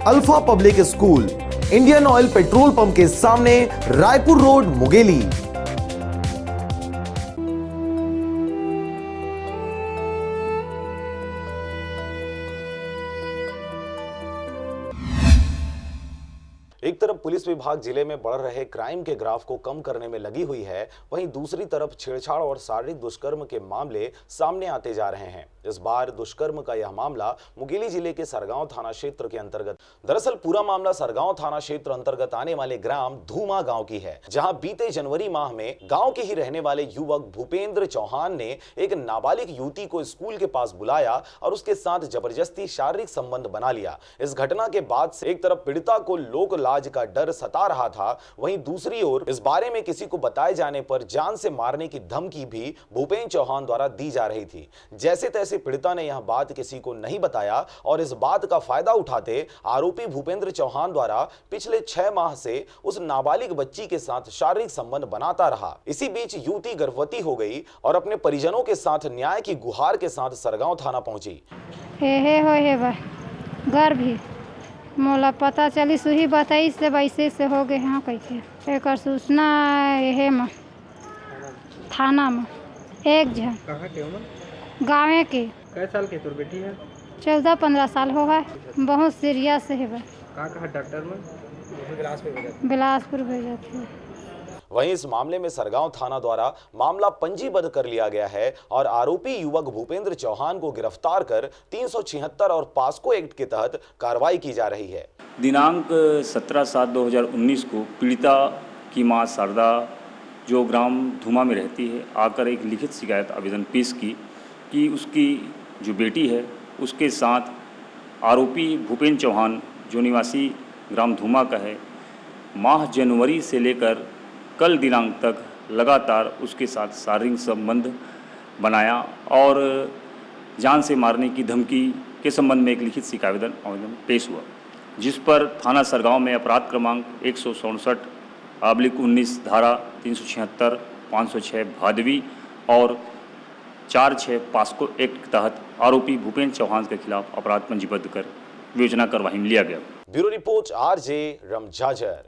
Alpha public school, Indian oil petrol pump के सामने, Raipur road, Mungeli. एक तरफ पुलिस विभाग जिले में बढ़ रहे क्राइम के ग्राफ को कम करने में लगी हुई है, वहीं दूसरी तरफ छेड़छाड़ और शारीरिक दुष्कर्म के मामले सामने आते जा रहे हैं। इस बार दुष्कर्म का यह मामला मुंगेली जिले के सरगांव थाना क्षेत्र के अंतर्गत, दरअसल पूरा मामला सरगांव थाना क्षेत्र अंतर्गत आने वाले ग्राम धूमा गांव की है, जहां बीते जनवरी माह में गांव के ही रहने वाले युवक भूपेंद्र चौहान ने एक नाबालिग युवती को स्कूल के पास बुलाया और उसके साथ जबरदस्ती शारीरिक संबंध बना लिया। इस घटना के बाद से एक तरफ पीड़िता को लोक लाज का डर सता रहा था, वहीं दूसरी ओर इस बारे में किसी को बताए जाने पर जान से मारने की धमकी भी भूपेंद्र चौहान द्वारा दी जा रही थी। जैसे तैसे पीड़िता ने यह बात किसी को नहीं बताया और इस बात का फायदा उठाते आरोपी भूपेंद्र चौहान द्वारा पिछले 6 माह से उस नाबालिग बच्ची के साथ शारीरिक संबंध बनाता रहा। इसी बीच युवती गर्भवती हो गई और अपने परिजनों के साथ न्याय की गुहार के साथ सरगांव थाना पहुंची। गर्भ ही मोला पता चली सुही बताई से वैसे से हो गए। हाँ, कैसे एक सूचना है में थाना में एक जन कहाँ के हो? गाँव के। कै साल के तोर बेटी है? 14-15 साल हो है। बहुत सीरियस है। कहाँ डॉक्टर में? बिलासपुर भेजा थे। वहीं इस मामले में सरगांव थाना द्वारा मामला पंजीबद्ध कर लिया गया है और आरोपी युवक भूपेंद्र चौहान को गिरफ्तार कर 376 और पास्को एक्ट के तहत कार्रवाई की जा रही है। दिनांक 17/7/2019 को पीड़िता की मां शारदा, जो ग्राम धूमा में रहती है, आकर एक लिखित शिकायत आवेदन पेश की कि उसकी जो बेटी है उसके साथ आरोपी भूपेंद्र चौहान, जो निवासी ग्राम धूमा का है, माह जनवरी से लेकर कल दिनांक तक लगातार उसके साथ शारीरिक संबंध बनाया और जान से मारने की धमकी के संबंध में एक लिखित शिकायत आवेदन पेश हुआ, जिस पर थाना सरगांव में अपराध क्रमांक 167/19 धारा 376, 506 भादवी और 4/6 पास्को एक्ट के तहत आरोपी भूपेंद्र चौहान के खिलाफ अपराध पंजीबद्ध कर विवेचना कार्रवाई में लिया गया। Bureau report RJ रमजाजर।